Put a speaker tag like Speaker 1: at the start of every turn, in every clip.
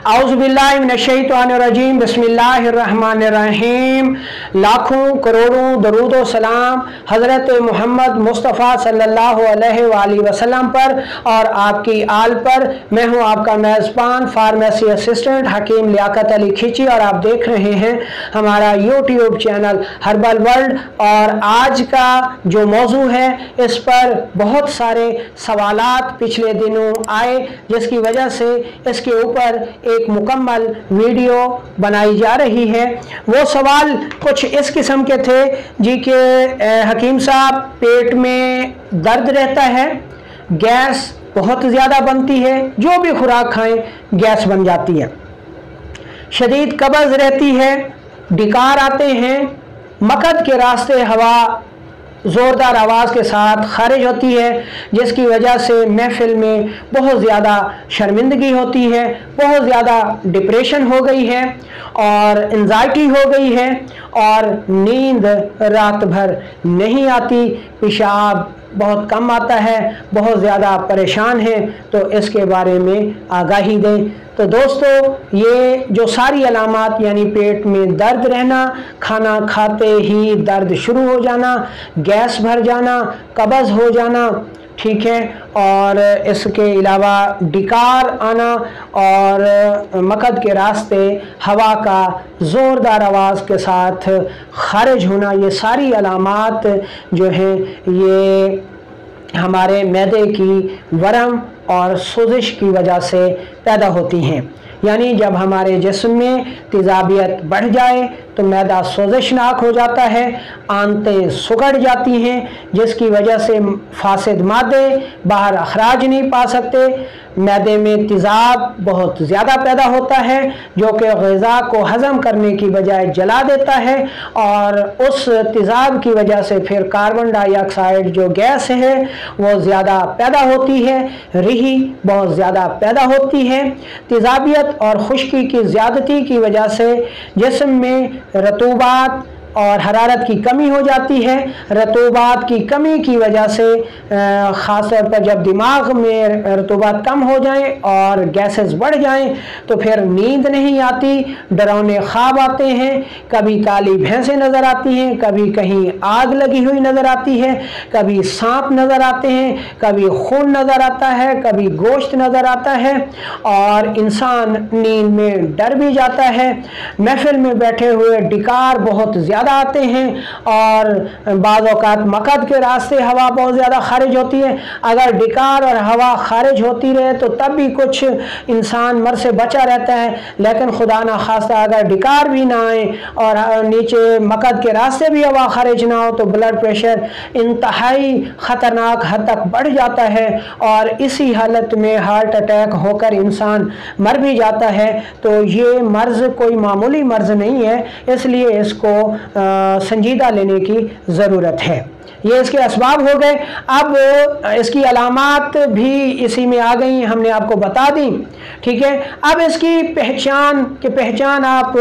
Speaker 1: औज़ुबिल्लाहि मिनश्शैतानिर्रजीम बिस्मिल्लाहिर्रहमानिर्रहीम। लाखों करोड़ों दरूद व सलाम हज़रत मोहम्मद मुस्तफ़ा सल्लल्लाहु अलैहि वसल्लम पर और आपकी आल पर। मैं हूं आपका मेज़बान फार्मेसी असिस्टेंट हकीम लियाकत अली खिची और आप देख रहे हैं हमारा यूट्यूब चैनल हर्बल वर्ल्ड। और आज का जो मौजू है इस पर बहुत सारे सवालात पिछले दिनों आए, जिसकी वजह से इसके ऊपर एक मुकम्मल वीडियो बनाई जा रही है। वो सवाल कुछ इस किस्म के थे जी कि हकीम साहब, पेट में दर्द रहता है, गैस बहुत ज़्यादा बनती है, जो भी खुराक खाएं गैस बन जाती है, शदीद कब्ज़ रहती है, डिकार आते हैं, मकद के रास्ते हवा ज़ोरदार आवाज़ के साथ खारिज होती है, जिसकी वजह से महफिल में बहुत ज़्यादा शर्मिंदगी होती है, बहुत ज़्यादा डिप्रेशन हो गई है और एंजाइटी हो गई है और नींद रात भर नहीं आती, पेशाब बहुत कम आता है, बहुत ज़्यादा परेशान है। तो इसके बारे में आगाही दें। तो दोस्तों, ये जो सारी अलामात यानी पेट में दर्द रहना, खाना खाते ही दर्द शुरू हो जाना, गैस भर जाना, कब्ज़ हो जाना, ठीक है, और इसके अलावा डिकार आना और मकद के रास्ते हवा का ज़ोरदार आवाज़ के साथ खारिज होना, ये सारी अलामात जो हैं ये हमारे मैदे की वरम और सोजिश की वजह से पैदा होती हैं। यानी जब हमारे जिस्म में तेज़ाबियत बढ़ जाए तो मैदा सोजिशनाक हो जाता है, आंतें सुगड़ जाती हैं, जिसकी वजह से फासिद मादे बाहर अखराज नहीं पा सकते, मैदे में तेज़ाब बहुत ज़्यादा पैदा होता है जो कि ग़िज़ा को हज़म करने की बजाय जला देता है और उस तेज़ाब की वजह से फिर कार्बन डाइऑक्साइड जो गैस है वो ज़्यादा पैदा होती है, रिही बहुत ज़्यादा पैदा होती है। तेज़ाबियत और खुश्की की ज़्यादती की वजह से जिस्म में रतूबात और हरारत की कमी हो जाती है। रतूबात की कमी की वजह से ख़ास तौर पर जब दिमाग में रतूबात कम हो जाए और गैसेस बढ़ जाएं तो फिर नींद नहीं आती, डरावने ख्वाब आते हैं, कभी काली भैंसें नज़र आती हैं, कभी कहीं आग लगी हुई नज़र आती है, कभी सांप नज़र आते हैं, कभी खून नज़र आता है, कभी गोश्त नज़र आता है और इंसान नींद में डर भी जाता है। महफिल में बैठे हुए डिकार बहुत ज़्यादा आते हैं और बाज़ औक़ात मकद के रास्ते हवा बहुत ज़्यादा खारिज होती है। अगर डिकार और हवा खारिज होती रहे तो तब भी कुछ इंसान मर से बचा रहता है, लेकिन खुदा ना खास्ता अगर डिकार भी ना आए और नीचे मकद के रास्ते भी हवा खारिज ना हो तो ब्लड प्रेशर इंतहाई ख़तरनाक हद तक बढ़ जाता है और इसी हालत में हार्ट अटैक होकर इंसान मर भी जाता है। तो ये मर्ज़ कोई मामूली मर्ज़ नहीं है, इसलिए इसको संजीदा लेने की ज़रूरत है। ये इसके असबाब हो गए। अब इसकी अलामात भी इसी में आ गई, हमने आपको बता दी, ठीक है। अब इसकी पहचान आप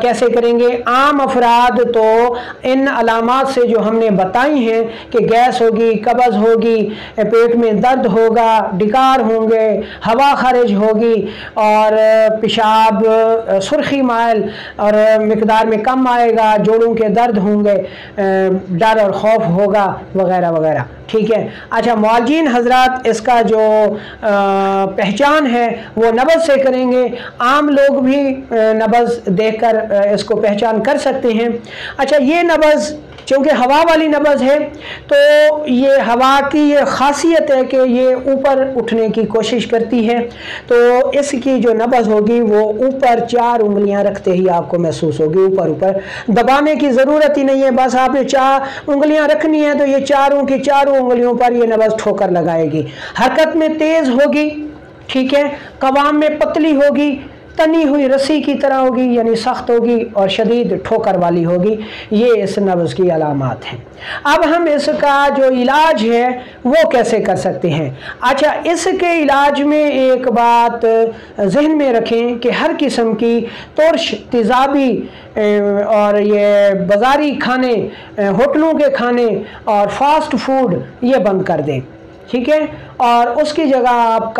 Speaker 1: कैसे करेंगे? आम अफराद तो इन अलामात से जो हमने बताई हैं कि गैस होगी, कब्ज़ होगी, पेट में दर्द होगा, डिकार होंगे, हवा खारिज होगी और पेशाब सुर्खी माइल और मिकदार में कम आएगा, जोड़ों के दर्द होंगे, डर और खौफ होगा वगैरह वगैरह, ठीक है। अच्छा, मुआलिजीन हजरात इसका जो पहचान है वो नब्ज़ से करेंगे। आम लोग भी नब्ज़ देखकर इसको पहचान कर सकते हैं। अच्छा, ये नब्ज़ चूँकि हवा वाली नब्ज़ है तो ये हवा की ये ख़ासियत है कि ये ऊपर उठने की कोशिश करती है। तो इसकी जो नब्ज़ होगी वो ऊपर 4 उंगलियां रखते ही आपको महसूस होगी, ऊपर दबाने की ज़रूरत ही नहीं है, बस आपने 4 उंगलियां रखनी है तो ये चारों की चारों उंगलियों पर ये नब्ज़ ठोकर लगाएगी। हरकत में तेज़ होगी, ठीक है, कवाम में पतली होगी, तनी हुई रस्सी की तरह होगी यानी सख्त होगी और शदीद ठोकर वाली होगी। ये इस नब्ज़ की अलामात हैं। अब हम इसका जो इलाज है वो कैसे कर सकते हैं? अच्छा, इसके इलाज में एक बात जहन में रखें कि हर किस्म की तुर्श, तेज़ाबी और ये बाज़ारी खाने, होटलों के खाने और फास्ट फूड ये बंद कर दें। ٹھیک ہے، اور اس کی جگہ آپ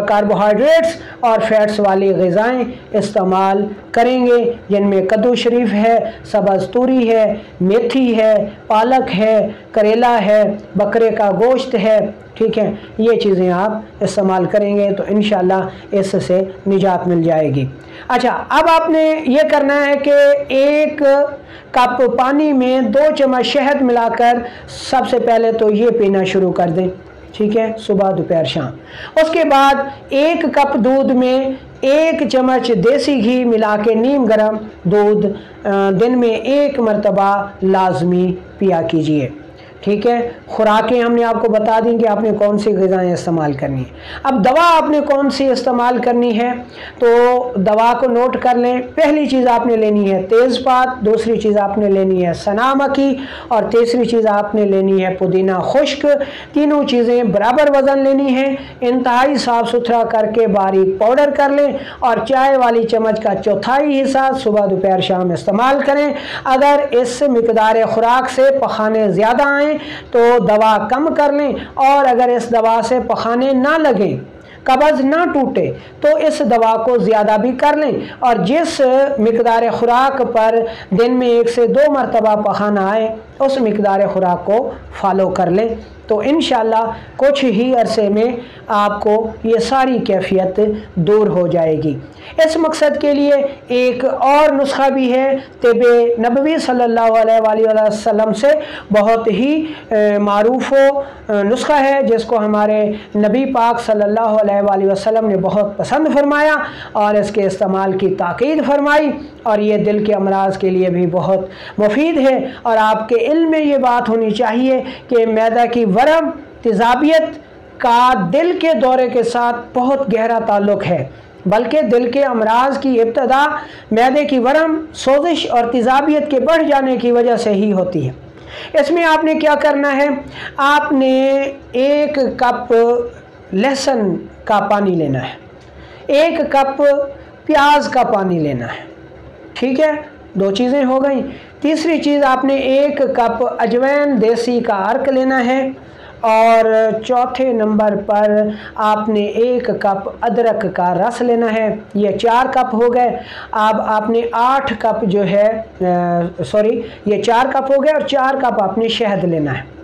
Speaker 1: کاربوہائیڈریٹس اور فیٹس والی غذائیں استعمال کریں گے، جن میں کدو شریف ہے، سبز توری ہے، میتھی ہے، پالک ہے، کریلا ہے، بکرے کا گوشت ہے، ٹھیک ہے، یہ چیزیں آپ استعمال کریں گے تو انشاءاللہ اس سے نجات مل جائے گی۔ اچھا، اب آپ نے یہ کرنا ہے کہ 1 کپ پانی میں 2 چمچ شہد ملا کر سب سے پہلے تو یہ پینا شروع کر دیں، ٹھیک ہے، صبح دوپہر شام۔ اس کے بعد 1 کپ دودھ میں 1 چمچ دیسی گھی ملا کے نیم گرم دودھ دن میں 1 مرتبہ لازمی پیا کیجئے، ٹھیک ہے۔ خوراکیں ہم نے آپ کو بتا دیں کہ آپ نے کون سی غذائیں استعمال کرنی ہیں۔ اب دوا آپ نے کون سی استعمال کرنی ہے تو دوا کو نوٹ کر لیں۔ پہلی چیز آپ نے لینی ہے تیز پات، دوسری چیز آپ نے لینی ہے سنا مکھی، اور تیسری چیز آپ نے لینی ہے پودینہ خشک۔ تینوں چیزیں برابر وزن لینی ہیں، انتہائی صاف ستھرا کر کے باریک پاؤڈر کر لیں، اور چائے والی چمچ کا 1/4 حصہ صبح دوپہر شام استعمال کریں۔ اگر اس مقدار خوراک سے پخانے زیادہ آئیں تو دوا کم کر لیں، اور اگر اس دوا سے پخانے نہ لگیں، قبض نہ ٹوٹے، تو اس دوا کو زیادہ بھی کر لیں، اور جس مقدار خوراک پر دن میں 1 سے 2 مرتبہ پخانا آئے اس مقدار خوراک کو فالو کر لیں، تو انشاءاللہ کچھ ہی عرصے میں آپ کو یہ ساری کیفیت دور ہو جائے گی۔ اس مقصد کے لیے ایک اور نسخہ بھی ہے، طب نبوی صلی اللہ علیہ وآلہ وسلم سے بہت ہی معروف نسخہ ہے، جس کو ہمارے نبی پاک صلی اللہ علیہ وآلہ وسلم نے بہت پسند فرمایا اور اس کے استعمال کی تاکید فرمائی، اور یہ دل کے امراض کے لیے بھی بہت مفید ہے۔ اور آپ کے علم میں یہ بات ہونی چاہیے کہ معدہ کی ورم تیزابیت کا دل کے دورے کے ساتھ بہت گہرا تعلق ہے، بلکہ دل کے امراض کی ابتدا معدے کی ورم، سوزش اور تیزابیت کے بڑھ جانے کی وجہ سے ہی ہوتی ہے۔ اس میں آپ نے کیا کرنا ہے، آپ نے 1 کپ لہسن کا پانی لینا ہے، 1 کپ پیاز کا پانی لینا ہے، ٹھیک ہے، 2 چیزیں ہو گئیں۔ تیسری چیز آپ نے 1 کپ اجوین دیسی کا عرق لینا ہے، اور چوتھے نمبر پر آپ نے 1 کپ ادرک کا رس لینا ہے، یہ 4 کپ ہو گئے۔ اب آپ نے 8 کپ جو ہے یہ 4 کپ ہو گئے، اور 4 کپ آپ نے شہد لینا ہے،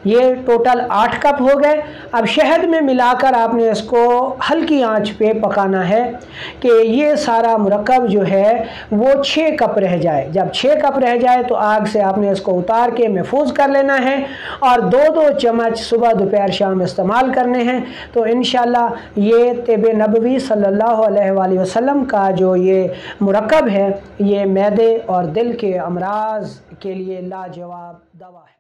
Speaker 1: یہ ٹوٹل 8 کپ ہو گئے۔ اب شہد میں ملا کر آپ نے اس کو ہلکی آنچ پہ پکانا ہے کہ یہ سارا مرکب جو ہے وہ 6 کپ رہ جائے۔ جب 6 کپ رہ جائے تو آگ سے آپ نے اس کو اتار کے محفوظ کر لینا ہے، اور 2 چمچ صبح دوپہر شام استعمال کرنے ہیں، تو انشاءاللہ یہ طب نبوی صلی اللہ علیہ وآلہ وسلم کا جو یہ مرکب ہے، یہ معدے اور دل کے امراض کے لیے لاجواب دوا ہے۔